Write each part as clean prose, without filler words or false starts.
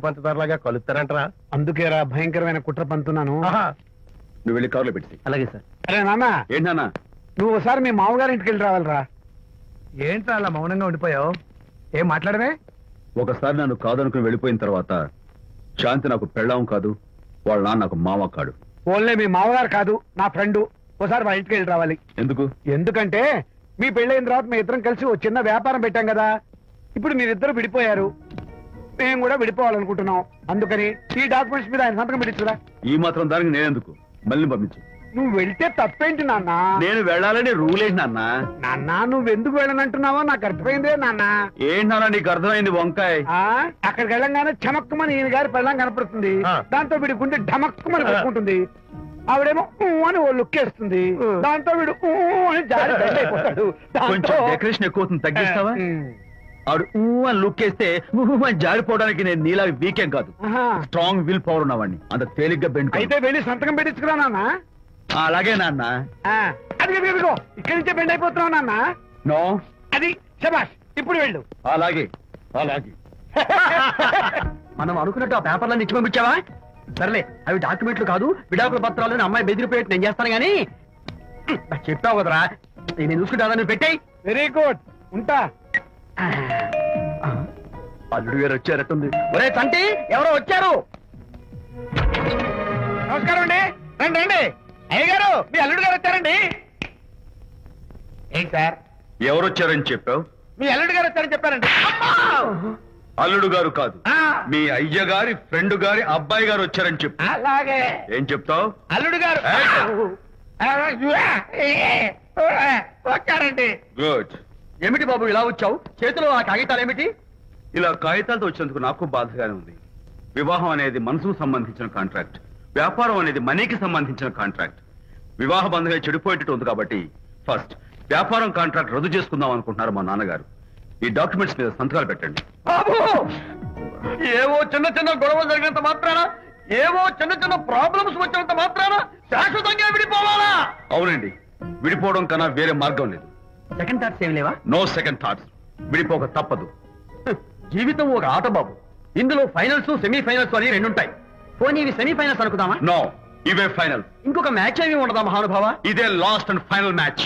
పంచదారులాగా కలుస్తారంటరా? అందుకేరా భయంకరమైన కుట్ర పంతున్నాను. నువ్వు వెళ్ళి కారులో పెట్టి. అలాగే సార్. అరే నాన్న, ఏంటి నాన్న? నువ్వు ఒకసారి మీ మామగారింటికి వెళ్ళి రావాలిరా. ఏంట్రా అలా మౌనంగా ఉండిపోయావు? ఏం మాట్లాడమే? ఒకసారి నన్ను కాదనుకుని వెళ్ళిపోయిన తర్వాత శాంతి నాకు పెళ్ళాం కాదు, వాళ్ళ నాన్న నాకు మామ కాడు. ఓన్లే మీ మామగారు కాదు, నా ఫ్రెండ్. ఒకసారి మా ఇంటికి వెళ్ళి రావాలి. ఎందుకు? ఎందుకంటే మీ పెళ్ళైన తర్వాత మీ ఇద్దరం కలిసి ఓ చిన్న వ్యాపారం పెట్టాం కదా. ఇప్పుడు మీరిద్దరు విడిపోయారు, మేము కూడా విడిపోవాలనుకుంటున్నాం. అందుకని ఈ డాక్యుమెంట్స్ మీద ఆయన సంతకం పెట్టించురా. ఈ మాత్రం దానికి నేనెందుకు? మళ్ళీ పంపించు. నువ్వు వెళ్తే తప్పేంటి నాన్న? నేను వెళ్ళాలని రూల్ ఏంటి నాన్న? నాన్న, నువ్వెందుకు వెళ్ళనంటున్నావో నాకు అర్థమైందే నాన్న. ఏంటి నాన్న నీకు అర్థమైంది వంకాయ? అక్కడికి వెళ్ళంగానే చమక్కుమని ఈయన గారి పెళ్ళం కనపడుతుంది. దాంతో వీడి గుండె ఢమక్కుమని కొట్టుకుంటుంది. ఆవిడేమో అని ఓ లుక్ వేస్తుంది. దాంతో వీడు అని జారి బెండ్ అయిపోతాడు. కొంచెం డెకరేషన్ ఎక్కువ అవుతుంది, తగ్గిస్తావా? ఆవిడ అని లుక్ వేస్తే అని జారిపోవడానికి నేను నీలా వీకేం కాదు, స్ట్రాంగ్ విల్ పవర్ ఉన్నవాడిని. అంత తేలిగ్గా బెండ్. అయితే వెళ్ళి సంతకం పెట్టించుకురా నాన్న. అలాగే నాన్న. అది ఇదిగో ఇక్కడి నుంచే బెండ్ అయిపోతున్నావు నాన్న. నో, అది శబాష్. ఇప్పుడు వెళ్ళు. అలాగే అలాగే. మనం అనుకున్నట్టు ఆ పేపర్లను ఇచ్చి పంపించావా? సర్లే, అవి డాక్యుమెంట్లు కాదు, విడాకుల పత్రాలను అమ్మాయి బెదిరిపోయేట్టు నేను చేస్తాను గానీ చెప్పావు కదరా, నేను చూసుకుంటా. నువ్వు పెట్టాయి. వెరీ గుడ్, ఉంటా. అల్లుడు గారు వచ్చారట్టుంది. ఒరే తంటి, ఎవరో వచ్చారు. నమస్కారం అండి. రండి రండి. అయ్యగారు, మీ అల్లుడు గారు వచ్చారండి. ఏంటి సార్? ఎవరు వచ్చారని చెప్పావు? మీ అల్లుడు గారు వచ్చారని చెప్పారండి. అల్లుడు గారు కాదు, మీ అయ్య గారి ఫ్రెండ్ గారి అబ్బాయి గారు వచ్చారని చెప్పు. అలాగే. ఏం చెప్తావు? అల్లుడు గారు వచ్చారండి. గుడ్. ఏమిటి బాబు ఇలా వచ్చావు? చేతిలో ఆ కాగితాలు ఏమిటి? ఇలా కాగితాలతో వచ్చినందుకు నాకు బాధగానే ఉంది. వివాహం అనేది మనసుకు సంబంధించిన కాంట్రాక్ట్, వ్యాపారం అనేది మనీకి సంబంధించిన కాంట్రాక్ట్. వివాహ బంధంగా చెడిపోయేటట్టు ఉంది కాబట్టి ఫస్ట్ వ్యాపారం కాంట్రాక్ట్ రద్దు చేసుకుందాం అనుకుంటున్నారు మా నాన్నగారు. ఈ డాక్యుమెంట్స్ మీద సంతకాలు పెట్టండి. బాబు, ఏవో చిన్న చిన్న గొడవలు జరిగినంత మాత్రాన, ఏవో చిన్న చిన్న ప్రాబ్లమ్స్ వచ్చినంత మాత్రాన శాశ్వతంగా విడిపోవాలా? అవునండి, విడిపోవడం కన్నా వేరే మార్గం లేదు. సెకండ్ థాట్స్ ఏమి లేవా? No second thoughts. విడిపోక తప్పదు. జీవితం ఒక ఆట బాబు, ఇందులో ఫైనల్స్ సెమీఫైనల్స్ అని రెండుంటాయి. పోనీ ఇవి సెమీఫైనల్స్ అనుకుందామా? నో, ఇవే ఫైనల్. ఇంకొక మ్యాచ్ ఏమి ఉండదా మహానుభావ? ఇదే లాస్ట్ అండ్ ఫైనల్ మ్యాచ్.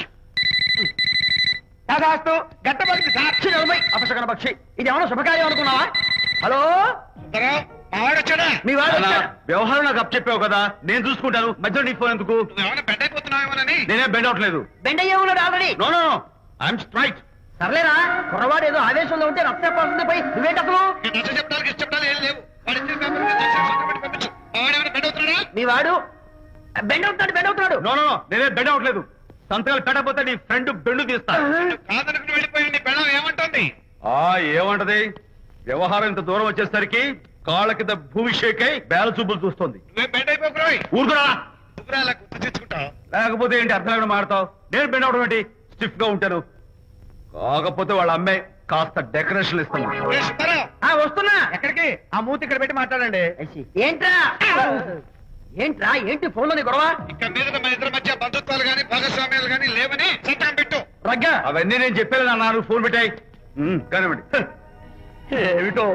గట్టబడి సాక్షి నిలబై అపశకన పక్షి, ఇది ఏమన్నా శుభకార్యం అనుకున్నావా? హలో, మీ వాడు వచ్చాడా? వ్యవహారం నాకు అప్ చెప్పావు కదా, నేను చూసుకుంటాను. మధ్యలో నీ ఫోన్ ఎందుకు? బెడ్ అయిపోతున్నావేమోనని. నేనే బెండ్ అవట్లేదు. బెండ్ అయ్యే ఉన్నాడు already. No no no, I'm straight. సర్లేరా, కుర్రవాడు ఏదో ఆవేశంలో ఉంటే రక్త పడుతుంది. పోయి నువ్వేంటి అసలు? మీ వాడు బెండ్ అవుతున్నాడు, బెండ్ అవుతున్నాడు. నో నో నో, నేనే బెండ్ అవట్లేదు. సంతకాలు పెట్టకపోతే నీ ఫ్రెండ్ బెండు తీస్తా. ఏమంటుంది? ఏమంటది? వ్యవహారం ఇంత దూరం వచ్చేసరికి కాళ్ళ కింద భూమి షేక్ అయి బేల చూపులు చూస్తుంది. ఊరుకురా. లేకపోతే ఏంటి అర్థం లేకుండా మాడతావు? నేను బెండ్ అవడం ఏంటి? స్టిఫ్ గా ఉంటాను. కాకపోతే వాళ్ళ అమ్మాయి కాస్త డెకరేషన్ ఇస్తాను. వస్తున్నా. ఎక్కడికి? ఆ మూతి ఇక్కడ పెట్టి మాట్లాడండి. ఏంట్రా ఏంట్రా ఏంటి ఫోన్ లోని గొడవ? ఇక్కడ మీద మన ఇద్దరి మధ్య బంధుత్వాలు గాని భాగస్వామ్యాలు గాని లేవని సంతకం పెట్టు. రగ్గా అవన్నీ నేను చెప్పాను అన్నారు. ఫోన్ పెట్టాయి కానివ్వండి. ఏమిటో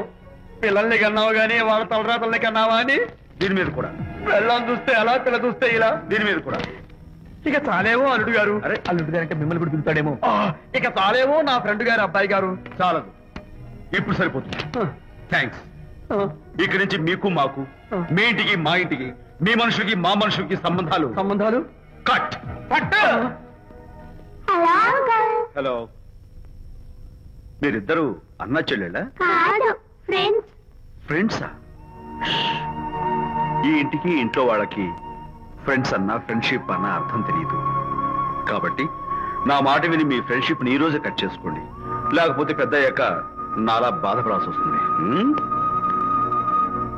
పిల్లల్ని కన్నావు గానీ వాళ్ళ తలరాతల్ని కన్నావా అని. దీని మీద కూడా పిల్లల్ని చూస్తే అలా, పిల్ల చూస్తే ఇలా. దీని మీద కూడా ఇక చాలేమో అల్లుడు గారు. అరే, అల్లుడు గారు అంటే మిమ్మల్ని కూడా పిలుతాడేమో. ఇక చాలేమో నా ఫ్రెండ్ గారు అబ్బాయి గారు. చాలదు, ఇప్పుడు సరిపోతుంది. థ్యాంక్స్. ఇక్కడి నుంచి మీకు మాకు, మీ ఇంటికి మా ఇంటికి, మీ మనుషులకి మా మనుషులకి సంబంధాలు కట్. హలో, మీరిద్దరు అన్నా చెల్లెళ్ళా? ఫ్రెండ్సా? ఈ ఇంటికి ఇంట్లో వాళ్ళకి ఫ్రెండ్స్ అన్నా ఫ్రెండ్షిప్ అన్నా అర్థం తెలియదు. కాబట్టి నా మాట విని మీ ఫ్రెండ్షిప్ ని ఈ రోజే కట్ చేసుకోండి. లేకపోతే పెద్ద అయ్యాక నాలా బాధపడాల్సి వస్తుంది.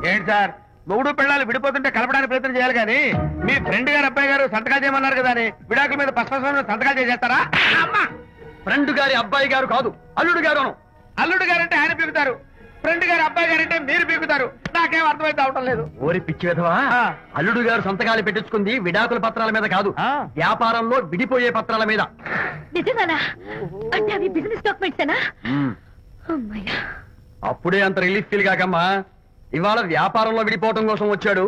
ఏంటి సార్, మొగుడు పిల్లలు విడిపోతుంటే కలపడానికి ప్రయత్నం చేయాలి కానీ మీ ఫ్రెండ్ గారు అబ్బాయి గారు సంతకాలు చేయమన్నారు కదా అని విడాకుల మీద పశ్చిమ సంతకాలు చేసేస్తారా? ఫ్రెండ్ గారి అబ్బాయి గారు కాదు, అల్లుడు గారు. అల్లుడు గారు అంటే ఆయన పీకుతారు, ఫ్రెండ్ గారు అబ్బాయి గారు అంటే మీరు పీకుతారు. నాకేం అర్థమైతే అవటం లేదు. ఓరి పిచ్చి విధవా, అల్లుడు గారు సంతకాలు పెట్టించుకుంది విడాకుల పత్రాల మీద కాదు, వ్యాపారంలో విడిపోయే పత్రాల మీద. నిజంగానా? అంటే అవి బిజినెస్ డాక్యుమెంట్స్. అప్పుడే అంత రిలీఫ్ ఫీల్ కాకమ్మా. ఇవాళ వ్యాపారంలో విడిపోవటం కోసం వచ్చాడు,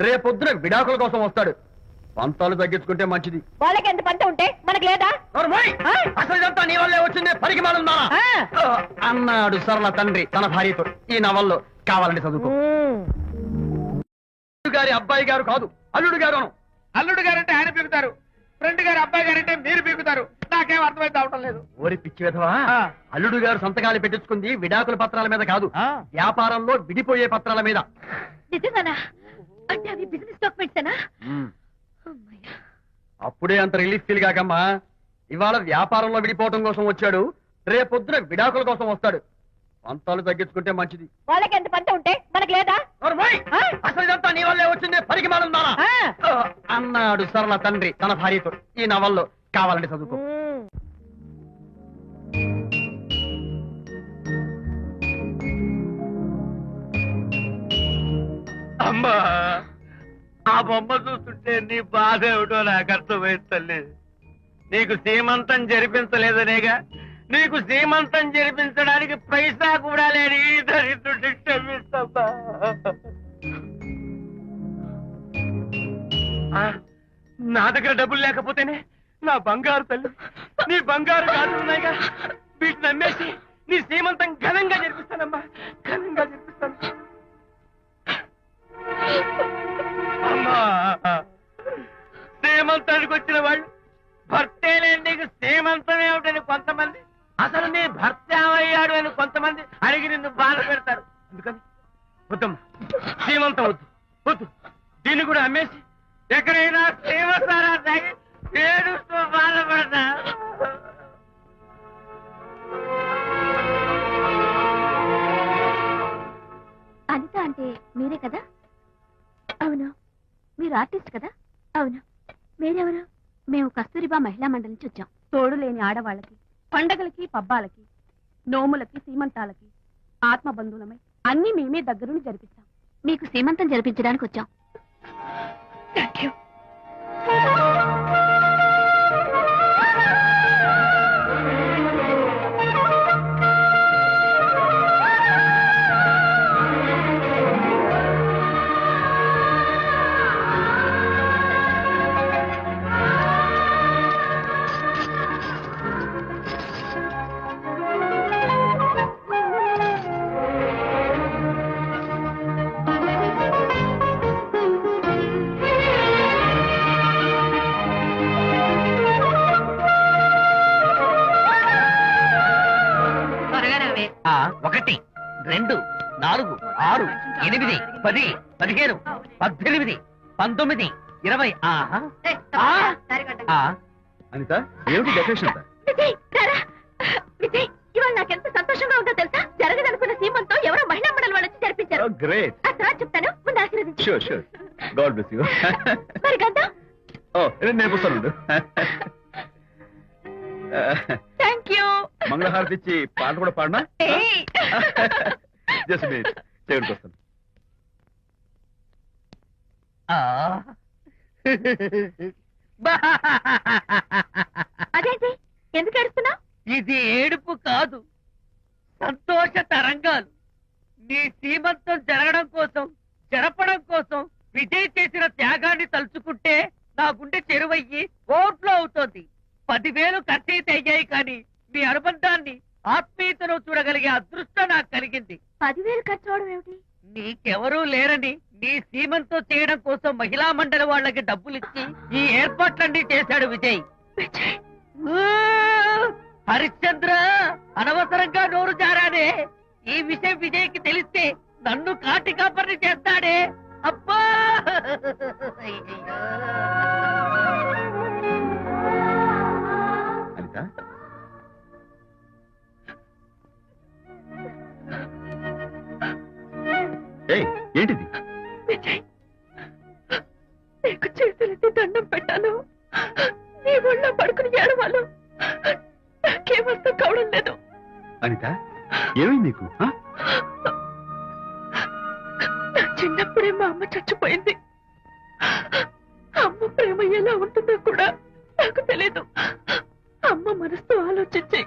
రేపొద్దున విడాకుల కోసం వస్తాడు. పంతాలు తగ్గించుకుంటే మంచిది. వాళ్ళకి ఎంత పంట ఉంటే మనకు లేదా? నోర్మోయ్! అసలు ఇదంతా నీ వల్లే వచ్చింది, పరికి మాలుందా అన్నాడు సరళ తండ్రి తన భార్యతో. ఈ నవల్లో కావాలంటే చదువుకో. అల్లుడు గారి అబ్బాయి గారు కాదు, అల్లుడు గారు అను. అల్లుడు గారంటే ఆయన పీకుతారు, ఫ్రెండ్ గారు అబ్బాయి గారంటే మీరు పీకుతారు. నాకేం అర్థమైతే అవటం లేదు. ఓరి పిచ్చి విధవా, అల్లుడు గారు సంతకాలు పెట్టించుకుంది విడాకుల పత్రాల మీద కాదు, వ్యాపారంలో విడిపోయే పత్రాల మీద. నిజంగానా? అంటే అవి బిజినెస్ డాక్యుమెంట్స్. అప్పుడే అంత రిలీఫ్ ఫీల్ కాకమ్మా. ఇవాళ వ్యాపారంలో విడిపోవటం కోసం వచ్చాడు, రేపొద్దున విడాకుల కోసం వస్తాడు. పంతాలు తగ్గించుకుంటే మంచిది. వాళ్ళకి ఎంత పంట ఉంటే మనకు లేదా? నోర్మోయ్! అసలు ఇదంతా నీ వల్లే వచ్చింది, పరికి మాలుందా అన్నాడు సరళ తండ్రి తన భార్యతో. ఈ నవల్లో కావాలంటే చదువుకో. అమ్మా, ఆ బొమ్మ చూస్తుంటే నీ బాధ ఏమిటో నాకు అర్థమైంది తల్లి. నీకు సీమంతం జరిపించలేదనేగా, నీకు సీమంతం జరిపించడానికి పైసా కూడా లేని ఈ దరిద్రుడిని క్షమిస్తమ్మా. నా దగ్గర డబ్బులు లేకపోతేనే నా బంగారు తల్లి, నీ బంగారు గాజులు ఉన్నాయిగా, వీటిని అమ్మేసి నీ సీమంతం ఘనంగా జరిపిస్తానమ్మా, ఘనంగా జరిపిస్తాను. అమ్మా, సీమంతానికి వచ్చిన వాళ్ళు భర్తే లేని నీకు సీమంతం ఏమిటని కొంతమంది, అసలు నీ భర్త ఏమయ్యాడు అని కొంతమంది అడిగి నిన్ను బాధ పెడతారు. అందుకని వద్దమ్మా, సీమంతం వద్దు వద్దు. దీన్ని కూడా అమ్మేసి ఎక్కడైనా సీమసారా తాగి ఏడుస్తూ బాధపడతా. అనిత అంటే మీరే కదా? అవును. మీరు ఆర్టిస్ట్ కదా? అవును. మీరెవరు? మేము కస్తూరిబా మహిళా మండలి నుంచి వచ్చాం. తోడు లేని ఆడవాళ్ళకి, పండగలకి, పబ్బాలకి, నోములకి, సీమంతాలకి ఆత్మ బంధువులమై అన్ని మేమే దగ్గరుండి జరిపిస్తాం. మీకు సీమంతం జరిపించడానికి వచ్చాం. థాంక్యూ. ఆ 1 2 4 6 8 10 15 18 19 20. ఆహా, అనిత, ఏమిటి డెకరేషన్ అంతా? విజయ్, రారా. విజయ్, ఇవాళ నాకెంత సంతోషంగా ఉందో తెలుసా? జరగదనుకున్న సీమంతో ఎవరో మహిళా మండలి వాళ్ళు వచ్చి జరిపించారు. గ్రేట్. ఆ తర్వాత చెప్తాను, ముందు ఆశీర్వదించు. Sure sure. God bless you. మరి గంధం? ఓ, నేను వస్తాను. Thank you. మంగళహారతి ఇచ్చి పాట కూడా పాడనా? జస్ట్ మినిట్, చేయడానికి వస్తాను. అదేంటి, ఎందుకు ఏడుస్తున్నావు? ఇది ఏడుపు కాదు, సంతోష తరంగాలు. నీ సీమంతం జరగడం కోసం, జరపడం కోసం విజయ్ చేసిన త్యాగాన్ని తలుచుకుంటే నా గుండె చెరువయ్యి ఓట్లో అవుతోంది. 10,000 ఖర్చయితే అయ్యాయి, కానీ మీ అనుబంధాన్ని, ఆత్మీయతను చూడగలిగే అదృష్టం నాకు కలిగింది. 10,000 ఖర్చు అవడం ఏమిటి? నీకెవరూ లేరని నీ సీమంతం చేయడం కోసం మహిళా మండలి వాళ్ళకి డబ్బులిచ్చి ఈ ఏర్పాట్లన్నీ చేశాడు విజయ్. ఊ, హరిశ్చంద్ర, అనవసరంగా నోరు జారానే. ఈ విషయం విజయ్కి తెలిస్తే నన్ను కాటి కాపర్ని చేస్తాడే. అబ్బా, అనిత, ఏయ్, ఏంటిది? విజయ్, నీకు చేతులెత్తి దండం పెట్టాను. నీ ఒళ్ళో పడుకుని ఏడవాలు. నాకేమర్థం కావడం లేదు. అనిత, ఏమైంది నీకు? నా చిన్నప్పుడే మా అమ్మ చచ్చిపోయింది. అమ్మ ప్రేమ ఎలా ఉంటుందో కూడా నాకు తెలీదు. అమ్మ మనసుతో ఆలోచించి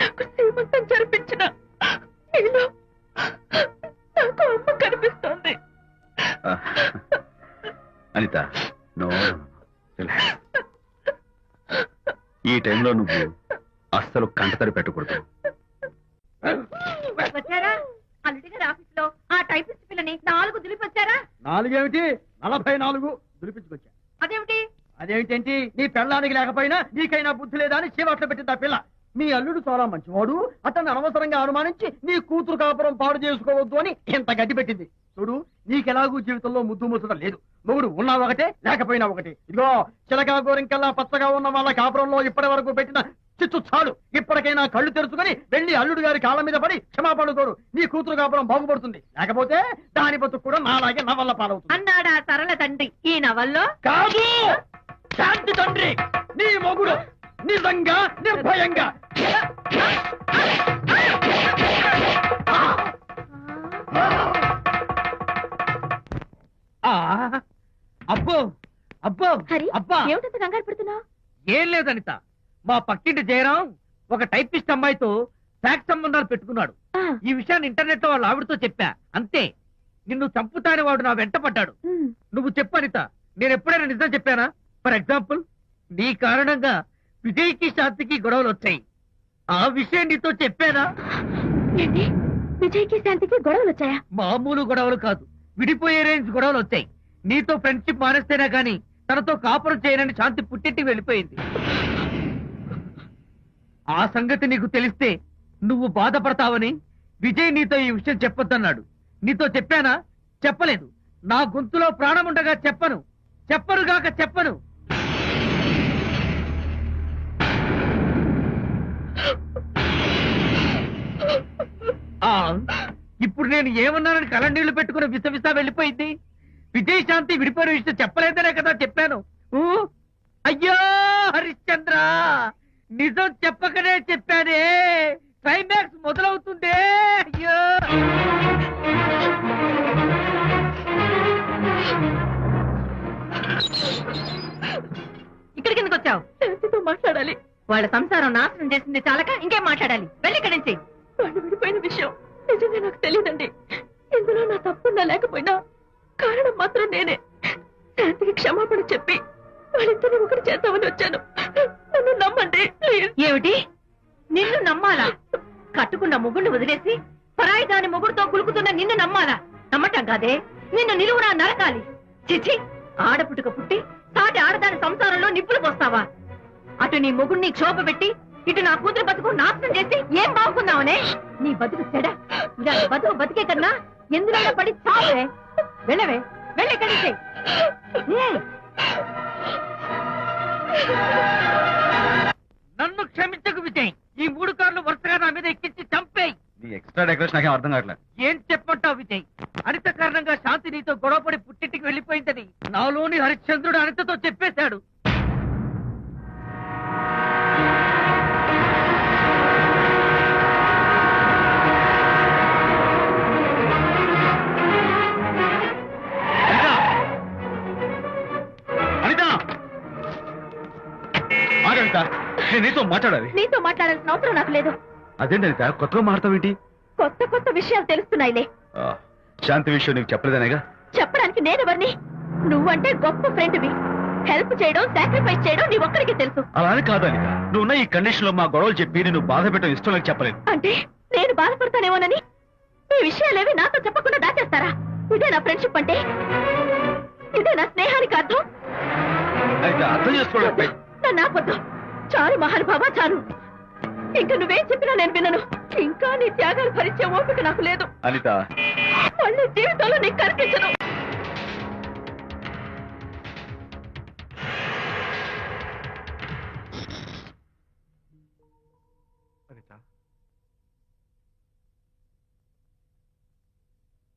నాకు సీమంతం జరిపించిన నీలో నాకు అమ్మ కనిపిస్తోంది. అనిత నో, ఈ టైంలో నువ్వు అస్సలు కంటతడి పెట్టకూడదు. వచ్చారా? అల్లుడి గారి ఆఫీస్ లో ఆ టైపిస్ట్ పిల్లని 4 దులిపి వచ్చారా? 4 ఏమిటి 44 దులిపించుకొచ్చా. అదేమిటి? అదేమిటేంటి, నీ పెళ్ళానికి లేకపోయినా నీకైనా బుద్ధి లేదా అని చీవాట్లు పెట్టింది ఆ పిల్ల. మీ అల్లుడు చాలా మంచివాడు, అతన్ని అనవసరంగా అనుమానించి నీ కూతురు కాపురం పాడు చేసుకోవద్దు అని ఇంత గడ్డి పెట్టింది. చూడు, నీకెలాగూ జీవితంలో ముద్దు ముచ్చట లేదు. మొగుడు ఉన్నా ఒకటే, లేకపోయినా ఒకటే. ఇదిగో చిలకా గోరింకల్లా పచ్చగా ఉన్న వాళ్ళ కాపురంలో ఇప్పటి వరకు పెట్టిన చిచ్చు చాలు. ఇప్పటికైనా కళ్ళు తెరుచుకొని వెళ్ళి అల్లుడు గారి కాళ్ళ మీద పడి క్షమాపణ కోరు. నీ కూతురు కాపురం బాగుపడుతుంది. లేకపోతే దాని బతుకు కూడా నాలాగే నవల్ల పాలవుతుంది. అన్నాడా సరళ తండ్రి ఈ నవల్లో? కాదు, శాంతి తండ్రి, నీ మొగుడు నిజంగా నిర్భయంగా. అబ్బో అబ్బో హరి, అబ్బా, ఏమిటంత కంగారు పెడుతున్నావు? ఏం లేదనిత. మా పక్కింటి జయరాం ఒక టైపిస్ట్ అమ్మాయితో ఫ్యాక్ట్ సంబంధాలు పెట్టుకున్నాడు. ఈ విషయాన్ని ఇంటర్నెట్ లో వాళ్ళ ఆవిడతో చెప్పా. అంతే, నిన్ను చంపుతాని వాడు నా వెంట పడ్డాడు. నువ్వు చెప్పు అనిత, నేను ఎప్పుడైనా నిజం చెప్పానా? ఫర్ ఎగ్జాంపుల్, నీ కారణంగా విజయ్కి శాంతికి గొడవలు వచ్చాయి. ఆ విషయం నీతో చెప్పానా? ఏంటి, విజయ్కి శాంతికి గొడవలు వచ్చాయా? మామూలు గొడవలు కాదు, విడిపోయే రేంజ్ గొడవలు వచ్చాయి. నీతో ఫ్రెండ్షిప్ మానేస్తేనే గాని తనతో కాపురం చేయనని శాంతి పుట్టింటికి వెళ్ళిపోయింది. ఆ సంగతి నీకు తెలిస్తే నువ్వు బాధపడతావని విజయ్ నీతో ఈ విషయం చెప్పొద్దన్నాడు. నీతో చెప్పానా? చెప్పలేదు. నా గొంతులో ప్రాణముండగా చెప్పను, చెప్పనుగాక చెప్పను. ఇప్పుడు నేను ఏమన్నానని కళ్ళనీళ్లు పెట్టుకుని విసవిసా వెళ్ళిపోయింది. విజయ్ శాంతి విడిపోయిన విషయం చెప్పలేదనే కదా చెప్పాను. అయ్యో హరిశ్చంద్ర, నిజం చెప్పకనే చెప్పానే. క్లైమాక్స్ మొదలవుతుందే. అయ్యో, ఇక్కడికి ఎందుకు వచ్చావు? శాంతితో మాట్లాడాలి. వాళ్ళ సంసారం నాశనం చేసింది చాలక ఇంకేం మాట్లాడాలి? వెళ్ళి ఇక్కడి నుంచి. వాళ్ళు విడిపోయిన విషయం నిజంగా నాకు తెలియదండి. ఇందులో నా తప్పున్నా లేకపోయినా కారణం మాత్రం నేనే. శాంతికి క్షమాపణ చెప్పి వాళ్ళిద్దరిని ఒకటి చేద్దామని వచ్చాను. నన్ను నమ్మండి ప్లీజ్. ఏమిటి, నిన్ను నమ్మాలా? కట్టుకున్న మొగుడిని వదిలేసి పరాయి దాని మొగుడుతో కులుకుతున్న నిన్ను నమ్మాలా? నమ్మటం కాదే, నిన్ను నిలువునా నరకాలి. చిచి, ఆడపుట్టుక పుట్టి సాటి ఆడదాని సంసారంలో నిప్పులు పోస్తావా? అటు నీ మొగుడిని క్షోభ పెట్టి ఇటు నా కూతురు బతుకు నాశనం చేసి ఏం బాగున్నావనే? నీ బతుకు చెడ. ఇలాంటి బతుకు బతికే కన్నా ఎందులో పడి చావే. వెళ్ళవే, వెళ్ళి ఇక్కడి నుంచి. నన్ను క్షమించకు విజయ్. ఈ 3 కార్లు వరుసగా నా మీద ఎక్కించి చంపేయి. నీ ఎక్స్ట్రా డెకరేషన్ నాకేం అర్థం కావట్లేదు. ఏం చెప్పంటావు విజయ్? అనిత కారణంగా శాంతి నీతో గొడవపడి పుట్టింటికి వెళ్ళిపోయిందని నాలోని హరిశ్చంద్రుడు అనితతో చెప్పేశాడు. ఆగనిత, నేను నీతో మాట్లాడాలి. నీతో మాట్లాడాల్సిన అవసరం నాకు లేదు. అదేంటి అనిత, కొత్తగా మాట్లాడతావేంటి? కొత్త కొత్త విషయాలు తెలుస్తున్నాయిలే. శాంతి విషయం నీకు చెప్పలేదనేగా? చెప్పడానికి నేనెవరిని? నువ్వంటే గొప్ప ఫ్రెండ్వి. హెల్ప్ చేయడం, సాక్రిఫైస్ చేయడం నీ ఒక్కడికి తెలుసు. అలానే కాదని, నువ్వున్న ఈ కండిషన్ లో మా గొడవలు చెప్పి నేను బాధ పెట్టడం ఇష్టం లేక చెప్పలేదు. అంటే నేను బాధపడతానేమోనని ఈ విషయాలేవి నాతో చెప్పకుండా దాచేస్తారా? ఇదే నా ఫ్రెండ్షిప్ అంటే? ఇదే నా స్నేహానికి అర్థం? అయితే అర్థం చేసుకోవడం. నన్ను ఆపొద్దు. చాలు మహానుభావా, చాలు. ఇంకా నువ్వేం చెప్పినా నేను వినను. ఇంకా నీ త్యాగాలు భరించే ఓపిక నాకు లేదు. అనిత, మళ్ళీ జీవితంలో నీకు కనిపించను.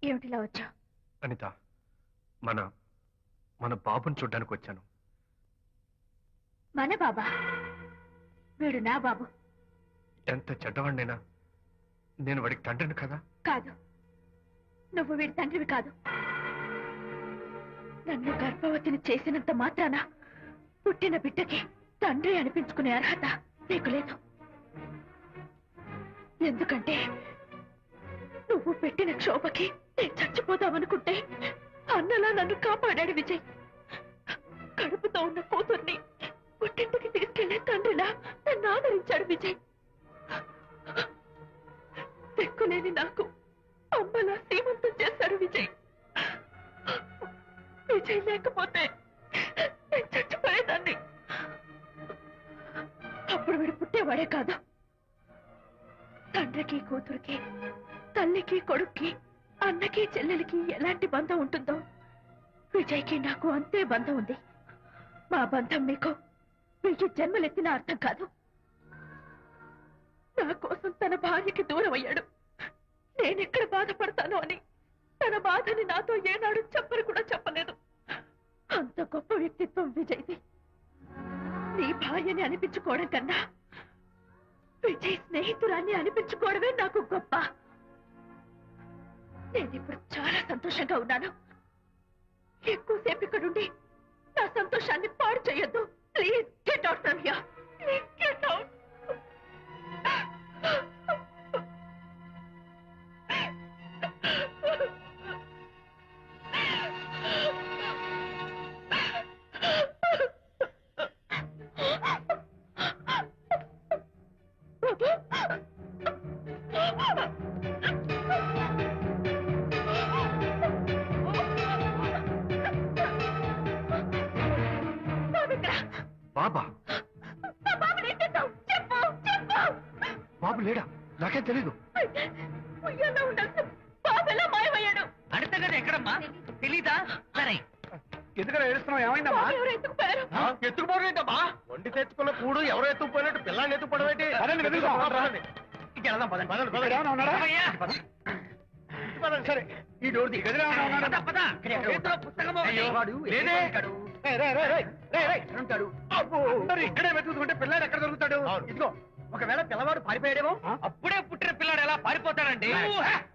ఏమిటిలా వచ్చా? అనిత, మన మన బాబుని చూడ్డానికి వచ్చాను. మన బాబా? వీడు నా బాబు. ఎంత చెడ్డవాడినైనా నేను వాడికి తండ్రిని కదా? కాదు, నువ్వు వీడి తండ్రివి కాదు. నన్ను గర్భవతిని చేసినంత మాత్రాన పుట్టిన బిడ్డకి తండ్రి అనిపించుకునే అర్హత నీకు లేదు. ఎందుకంటే నువ్వు పెట్టిన క్షోభకి నేను చచ్చిపోదామనుకుంటే అన్నలా నన్ను కాపాడాడు విజయ్. కడుపుతో ఉన్న కూతుర్ని పుట్టింటికి తీసుకెళ్లే తండ్రిలా నన్ను ఆదరించాడు విజయ్. దిక్కులేని నాకు అమ్మలా సీమంతం చేశాడు విజయ్. విజయ్ లేకపోతే నేను చచ్చిపోయేదాన్ని. అప్పుడు వీడు పుట్టేవాడే కాదు. తండ్రికి కూతురికి, తల్లికి కొడుక్కి, అన్నకి చెల్లెలికి ఎలాంటి బంధం ఉంటుందో విజయ్కి నాకు అంతే బంధం ఉంది. మా బంధం మీకు 1000 జన్మలెత్తిన అర్థం కాదు. నా కోసం తన భార్యకి దూరం అయ్యాడు. నేనెక్కడ బాధపడతానో అని తన బాధని నాతో ఏనాడు చెప్పని కూడా చెప్పలేదు. అంత గొప్ప వ్యక్తిత్వం విజయ్ది. నీ భార్యని అనిపించుకోవడం కన్నా విజయ్ స్నేహితురాన్ని అనిపించుకోవడమే నాకు గొప్ప. నేనిప్పుడు చాలా సంతోషంగా ఉన్నాను. ఎక్కువసేపు ఇక్కడుండి నా సంతోషాన్ని పాడు చేయొద్దు. Please get out from here. Please get out. బాబా బాబు లేడా? నాకేం తెలీదు. అడతగది ఎక్కడమ్మా? తెలీదా? సరే, ఎందుకలా ఏడుస్తున్నావు? ఏమైందమ్మా? ఎత్తుకుపోవడం ఏంటమ్మా? వండి తెచ్చుకున్న కూడు ఎవరో ఎత్తుకుపోయినట్టు పిల్లాన్ని ఎత్తుకుపోవడం ఏంటి? పదండి, వెతుకుదాం. ఇంకెళ్దాం పదండి. ఇక్కడ ఏమైనా ఉన్నాడా? అయ్యా, సరే, ఈ డోర్ ది గదిలో ఏమైనా ఉన్నాడా? పద, పద. చేతిలో పుస్తకం ఒకటి. అయ్యో, వాడు లేదే. ఉంటాడు. రేయ్, రేయ్, రేయ్, రేయ్, రేయ్, రేయ్. ఉంటాడు. అబ్బో, అందరూ ఇక్కడే వెతుకుతుంటే పిల్లాడు ఎక్కడ దొరుకుతాడు? ఇదిగో ఒకవేళ పిల్లవాడు పారిపోయాడేమో. అప్పుడే పుట్టిన పిల్లాడు ఎలా పారిపోతాడండి?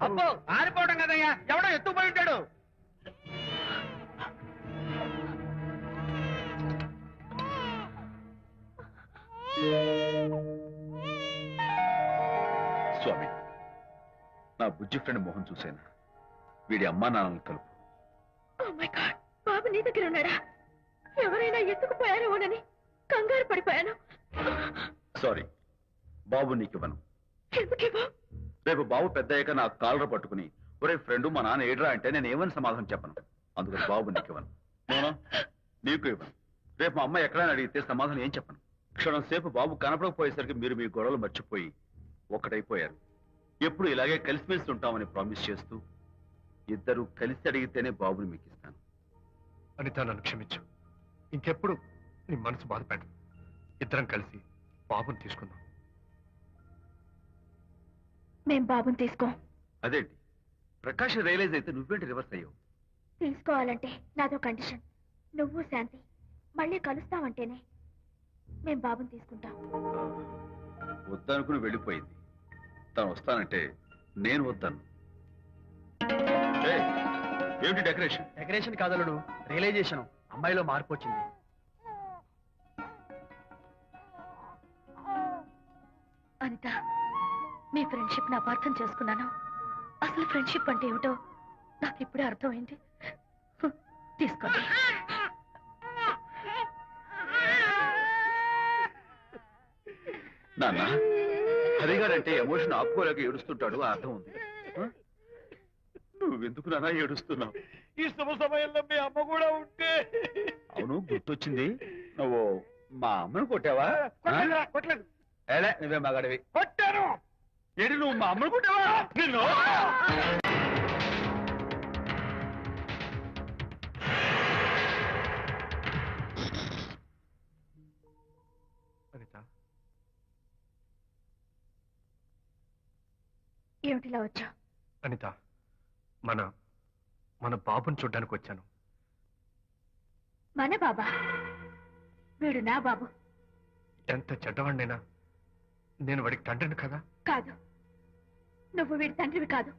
అబ్బో, ఆరిపోవడం కదయ్యా, ఎవడో ఎత్తుకుపోయి ఉంటాడు. స్వామి, నా బుజ్జి ఫ్రెండ్ మోహన్ చూశాను. వీడి అమ్మా నాన్నలు కలుపు. Oh my God, బాబు నీ దగ్గర ఉన్నాడా? ఎవరైనా ఎత్తుకుపోయారేమోనని కంగారు పడిపోయాను. సారీ, బాబు నీకివ్వను. ఎందుకేమో రేపు బాబు పెద్దయ్యాక నా కాలర్ పట్టుకుని ఒరే ఫ్రెండ్ మా నాన్న ఏడ్రా అంటే నేను ఏమని సమాధానం చెప్పను. అందుకని బాబు నీకివ్వను. నోనో, నీకు ఇవ్వను. రేపు మా అమ్మ ఎక్కడైనా అడిగితే సమాధానం ఏం చెప్పను. క్షణం సేపు బాబు కనపడకపోయేసరికి మీరు మీ గొడవలు మర్చిపోయి ఒక్కటైపోయారు. ఎప్పుడు ఇలాగే కలిసిమెలిసి ఉంటామని ప్రామిస్ చేస్తూ ఇద్దరు కలిసి అడిగితేనే బాబుని మీకు ఇస్తాను. అనిత, నన్ను క్షమించు. ఇంకెప్పుడు నీ మనసు బాధపెట్టు. ఇద్దరం కలిసి బాబుని తీసుకుందాం. మేం బాబుని తీసుకోం. అదేంటి, ప్రకాష్ రియలైజ్ అయితే నువ్వేంటి రివర్స్ అయ్యావు? తీసుకోవాలంటే నాదో కండిషన్. నువ్వు శాంతి మళ్ళీ కలుస్తావంటేనే మేం బాబుని తీసుకుంటాం. వద్దనుకుని వెళ్ళిపోయింది. తను వస్తానంటే నేను వద్దాను. ఏయ్, ఏమిటి డెకరేషన్? Decoration కాదలుడు, realisation. అమ్మాయిలో మార్పు వచ్చింది. అనిత, మీ ఫ్రెండ్షిప్ నా అపార్థం చేసుకున్నాను. అసలు ఫ్రెండ్షిప్ అంటే ఏమిటో నాకు ఇప్పుడే అర్థమైంది. తీసుకోండి. నాన్న, హరిగారంటే ఎమోషన్ ఆపుకోలేక ఏడుస్తుంటాడు, ఆ అర్థం ఉంది. ఆ? నువ్వెందుకు నాన్న ఏడుస్తున్నావు? ఈ శుభ సమయంలో మీ అమ్మ కూడా ఉంటే. అవును, గుర్తొచ్చింది. నువ్వు మా అమ్మను కొట్టావా? కొట్టలేదురా, కొట్టలేదు. ఏలే, నువ్వే మగాడివి. కొట్టాను. ఏడి, నువ్వు మా అమ్మను కొట్టావా? నిన్ను అనిత, ఏమిటిలా వచ్చా? అనిత, మన మన బాబుని చూడ్డానికి వచ్చాను. మన బాబా? వీడు నా బాబు ఎంత చెడ్డవాడినైనా నేను వాడికి తండ్రిని కదా. కాదు. నువ్వు వీడి తండ్రివి కాదు.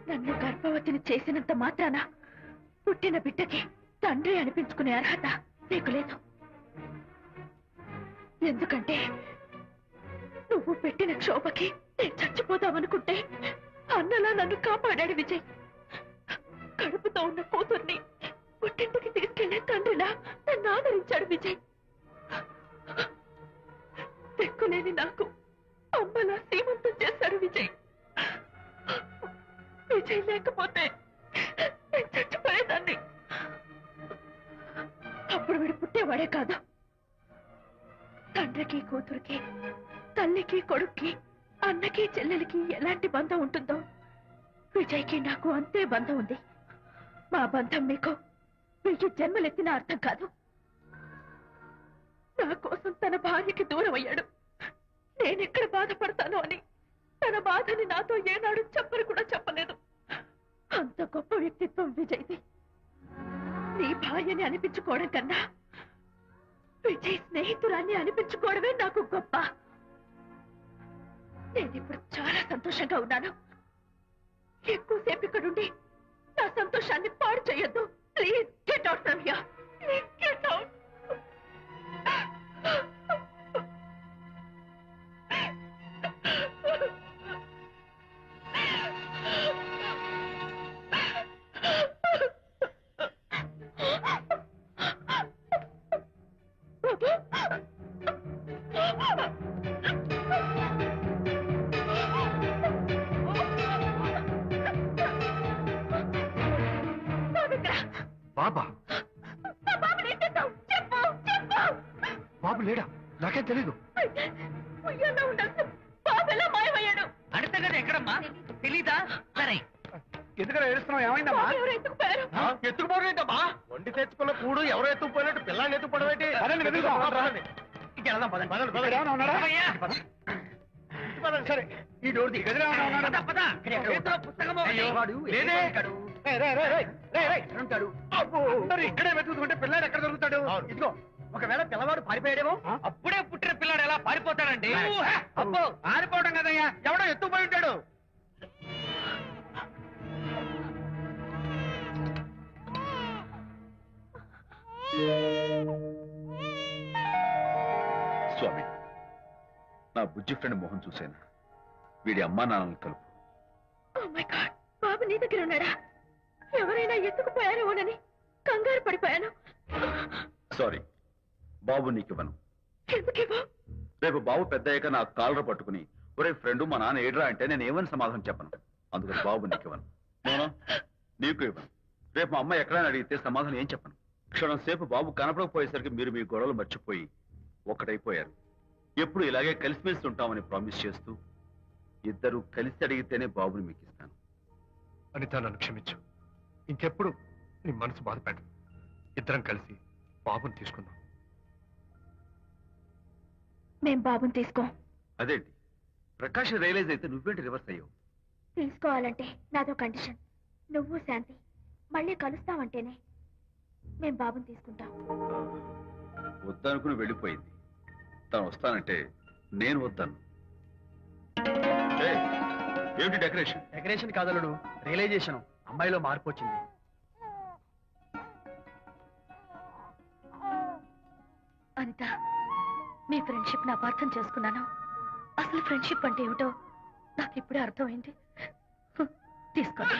నన్ను గర్భవతిని చేసినంత మాత్రాన పుట్టిన బిడ్డకి తండ్రి అనిపించుకునే అర్హత నీకు లేదు. ఎందుకంటే నువ్వు పెట్టిన క్షోభకి నేను చచ్చిపోదామనుకుంటే ఆ అన్నలా నన్ను కాపాడాడు విజయ్. కడుపుతో ఉన్న కూతుర్ని పుట్టింటికి తీసుకెళ్లే తండ్రిలా నన్ను ఆదరించాడు విజయ్. దిక్కులేని నాకు అమ్మలా శ్రీమంతం చేశాడు విజయ్. విజయ్ లేకపోతే నేను చచ్చిపోయేదాన్ని. అప్పుడు వీడు పుట్టేవాడే కాదు. తండ్రికి కూతురికి, తల్లికి కొడుక్కి, అన్నకి చెల్లెలికి ఎలాంటి బంధం ఉంటుందో విజయ్కి నాకు అంతే బంధం ఉంది. మా బంధం మీకు 1000 జన్మలెత్తిన అర్థం కాదు. నా కోసం తన భార్యకి దూరం అయ్యాడు. నేనెక్కడ బాధపడతాను అని తన బాధని నాతో ఏనాడు చెప్పని కూడా చెప్పలేదు. అంత గొప్ప వ్యక్తిత్వం విజయ్ది. నీ భార్యని అనిపించుకోవడం కన్నా విజయ్ స్నేహితురాన్ని అనిపించుకోవడమే నాకు గొప్ప. నేనిప్పుడు చాలా సంతోషంగా ఉన్నాను. ఎక్కువసేపు ఇక్కడుండి నా సంతోషాన్ని పాడు చేయొద్దు. Please get out from here. Please get out. బాబా చెప్పు చెప్పు. బాబు లేడా? నాకేం తెలీదు. ఉయ్యాలో ఉండాల్సిన బాబు ఎలా మాయమయ్యాడు? అడితే కదా ఎక్కడమ్మా తెలీదా? సరే ఎందుకలా ఏడుస్తున్నావు? ఏమైందమ్మా? బాబు ఎవరు ఎత్తుకుపోయారు? ఎత్తుకుపోవడం వండి తెచ్చుకున్న కూడు ఎవరో ఎత్తుకుపోయినట్టు పిల్లాన్ని ఎత్తుకుపోవడం ఏంటి? పదండి, వెతుకుదాం. ఇంకెళ్దాం పదండి. ఇక్కడ ఏమైనా ఉన్నాడా? అయ్యా, సరే, ఈ డోర్ ది గదిలో ఏమైనా ఉన్నాడా? పద, పద. చేతిలో పుస్తకము. వాడు లేదే. ఎక్కడ రేయ్, రేయ్, రేయ్, రేయ్, రేయ్, రేయ్. ఉంటాడు? అబ్బో, అందరూ ఇక్కడే వెతుకుతుంటే పిల్లాడు ఎక్కడ దొరుకుతాడు? ఇదిగో ఒకవేళ పిల్లవాడు పారిపోయాడేమో. అప్పుడే పుట్టిన పిల్లాడు ఎలా పారిపోతాడండి? అబ్బో, ఆరిపోవడం కదయ్యా, ఎవడో ఎత్తుకుపోయి ఉంటాడు. స్వామి, నా బుజ్జి ఫ్రెండ్ మోహన్ చూశాను. వీడి అమ్మా నాన్నలు కలుపు. Oh my God, బాబు నీ దగ్గర ఉన్నాడా? ఎవరైనా ఎత్తుకుపోయారేమోనని కంగారు పడిపోయాను. సారీ, బాబు నీకివ్వను. ఎందుకేవో? రేపు బాబు పెద్దయ్యాక నా కాలర్ పట్టుకుని ఒరే ఫ్రెండ్ మా నాన్న ఏడ్రా అంటే నేను ఏమని సమాధానం చెప్పను. అందుకని బాబు నీకివ్వను. మోనా, నీకు ఇవ్వను. రేపు మా అమ్మ ఎక్కడైనా అడిగితే సమాధానం ఏం చెప్పను. క్షణం సేపు బాబు కనపడకపోయేసరికి మీరు మీ గొడవలు మర్చిపోయి ఒక్కటైపోయారు. ఎప్పుడు ఇలాగే కలిసిమెలిసి ఉంటామని ప్రామిస్ చేస్తూ ఇద్దరు కలిసి అడిగితేనే బాబుని మీకు ఇస్తాను. అనిత, నన్ను క్షమించు. ఇంకెప్పుడు నీ మనసు బాధ పెట్టు. ఇద్దరం కలిసి బాబుని తీసుకుందాం. మేం బాబుని తీసుకో. అదేంటి, ప్రకాష్ రియలైజ్ అయితే నువ్వేంటి రివర్స్ అయ్యావు? తీసుకోవాలంటే నాదో కండిషన్. నువ్వు శాంతి మళ్ళీ కలుస్తావంటేనే మేం బాబుని తీసుకుంటాం. వద్దనుకుని వెళ్ళిపోయింది. తను వస్తానంటే నేను వద్దాను. ఏమిటి డెకరేషన్? Decoration కాదలుడు, realisation. అమ్మాయిలో మార్పు వచ్చింది. అనిత, మీ ఫ్రెండ్షిప్ నా అపార్థం చేసుకున్నాను. అసలు ఫ్రెండ్షిప్ అంటే ఏమిటో నాకు ఇప్పుడే అర్థమైంది. తీసుకోండి.